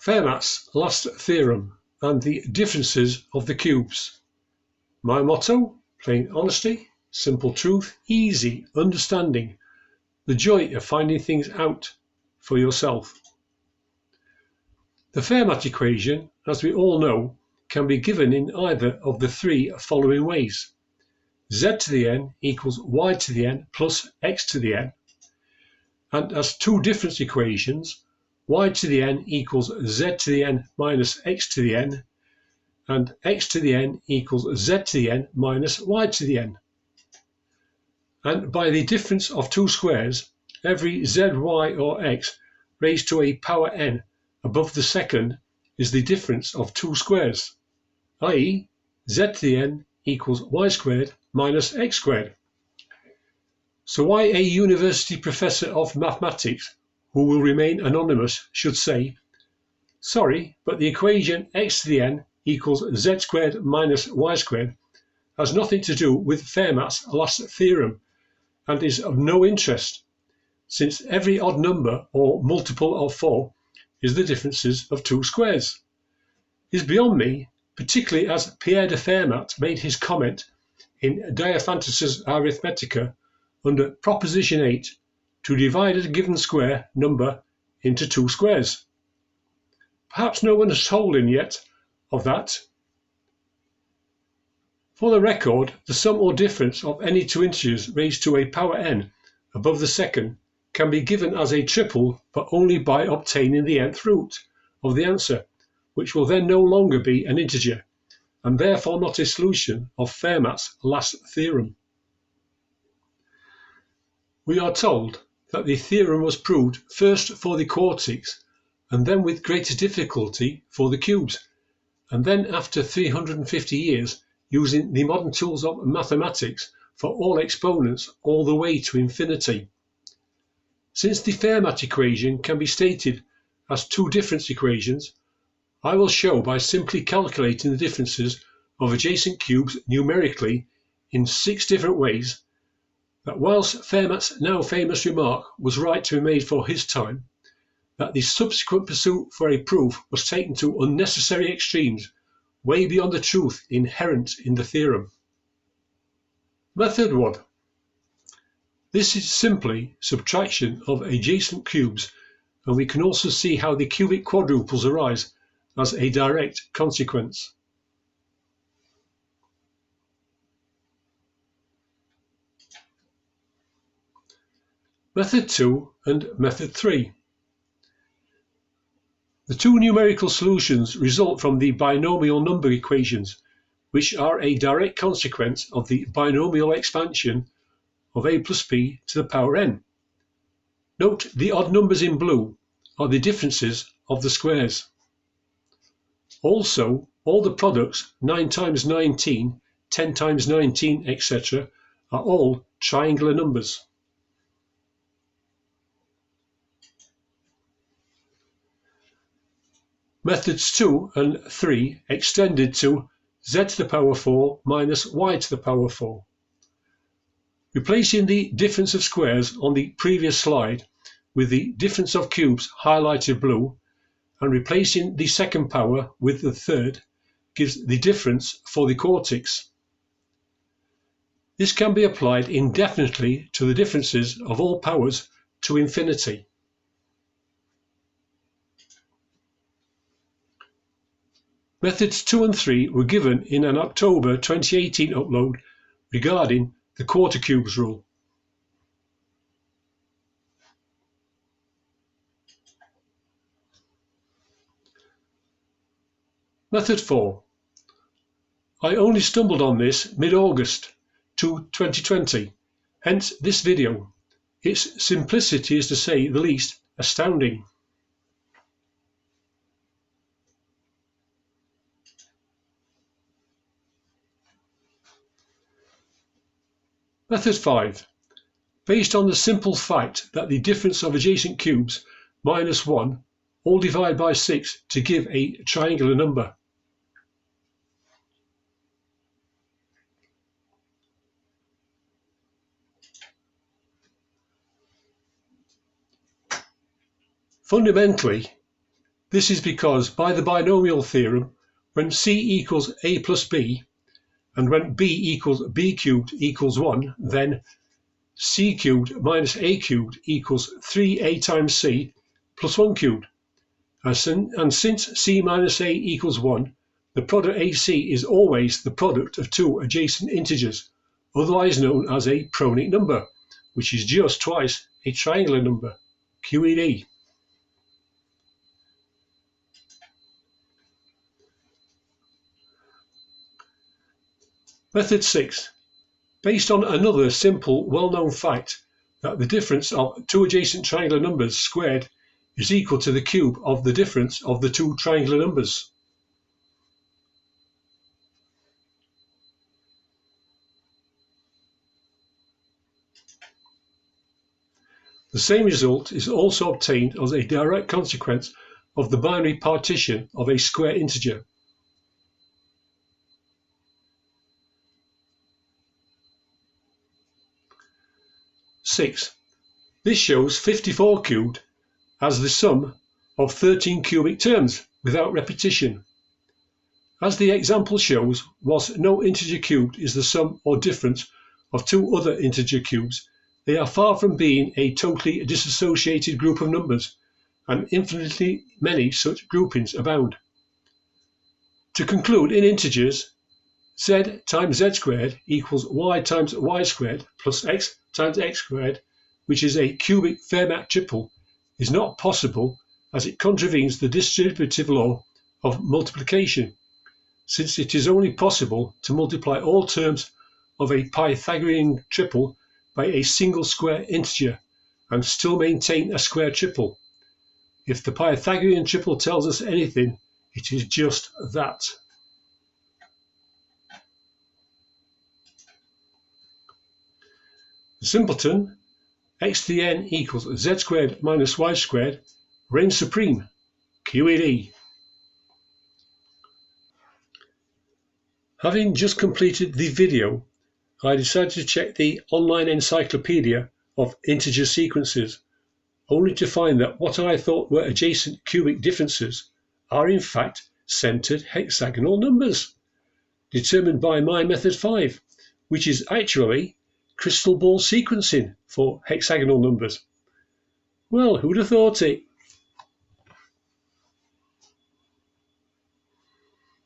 Fermat's last theorem and the differences of the cubes. My motto: plain honesty, simple truth, easy understanding, the joy of finding things out for yourself. The Fermat equation, as we all know, can be given in either of the three following ways. Z to the n equals y to the n plus x to the n, and as two difference equations, y to the n equals z to the n minus x to the n, and x to the n equals z to the n minus y to the n. And by the difference of two squares, every z, y or x raised to a power n above the second is the difference of two squares, i.e. z to the n equals y squared minus x squared. So why a university professor of mathematics, who will remain anonymous, should say, sorry, but the equation x to the n equals z squared minus y squared has nothing to do with Fermat's last theorem and is of no interest, since every odd number or multiple of 4 is the differences of two squares, is beyond me, particularly as Pierre de Fermat made his comment in Diophantus's Arithmetica under Proposition 8 to divide a given square number into two squares. Perhaps no one has told him yet of that. For the record, the sum or difference of any two integers raised to a power n above the second can be given as a triple, but only by obtaining the nth root of the answer, which will then no longer be an integer, and therefore not a solution of Fermat's last theorem. We are told that the theorem was proved first for the quartics, and then with greater difficulty for the cubes, and then after 350 years using the modern tools of mathematics for all exponents all the way to infinity. Since the Fermat equation can be stated as two difference equations, I will show by simply calculating the differences of adjacent cubes numerically in 6 different ways that whilst Fermat's now famous remark was right to be made for his time, that the subsequent pursuit for a proof was taken to unnecessary extremes way beyond the truth inherent in the theorem. Method 1. This is simply subtraction of adjacent cubes, and we can also see how the cubic quadruples arise as a direct consequence. Method 2 and Method 3. The two numerical solutions result from the binomial number equations, which are a direct consequence of the binomial expansion of a plus b to the power n. Note the odd numbers in blue are the differences of the squares. Also, all the products 9 times 19, 10 times 19, etc. are all triangular numbers. Methods 2 and 3 extended to z to the power 4 minus y to the power 4. Replacing the difference of squares on the previous slide with the difference of cubes highlighted blue, and replacing the second power with the third, gives the difference for the quartics. This can be applied indefinitely to the differences of all powers to infinity. Methods 2 and 3 were given in an October 2018 upload regarding the quarter cubes rule. Method 4. I only stumbled on this mid-August 2020, hence this video. Its simplicity is, to say the least, astounding. Method 5. Based on the simple fact that the difference of adjacent cubes minus 1 all divide by 6 to give a triangular number. Fundamentally, This is because by the binomial theorem, when c equals a plus b, and when b equals b cubed equals 1, then c cubed minus a cubed equals 3a times c plus 1 cubed. And since c minus a equals 1, the product AC is always the product of two adjacent integers, otherwise known as a pronic number, which is just twice a triangular number, QED. Method 6. Based on another simple, well-known fact that the difference of two adjacent triangular numbers squared is equal to the cube of the difference of the two triangular numbers. The same result is also obtained as a direct consequence of the binary partition of a square integer. Six. This shows 54 cubed as the sum of 13 cubic terms without repetition. As the example shows, whilst no integer cubed is the sum or difference of two other integer cubes, they are far from being a totally disassociated group of numbers, and infinitely many such groupings abound. To conclude, in integers, z times z squared equals y times y squared plus x times x squared, which is a cubic Fermat triple, is not possible as it contravenes the distributive law of multiplication, since it is only possible to multiply all terms of a Pythagorean triple by a single square integer and still maintain a square triple. If the Pythagorean triple tells us anything, it is just that. The simpleton, x to the n equals z squared minus y squared, reigns supreme, QED. Having just completed the video, I decided to check the online encyclopedia of integer sequences, only to find that what I thought were adjacent cubic differences are in fact centered hexagonal numbers, determined by my method 5, which is actually crystal ball sequencing for hexagonal numbers. Well, who'd have thought it?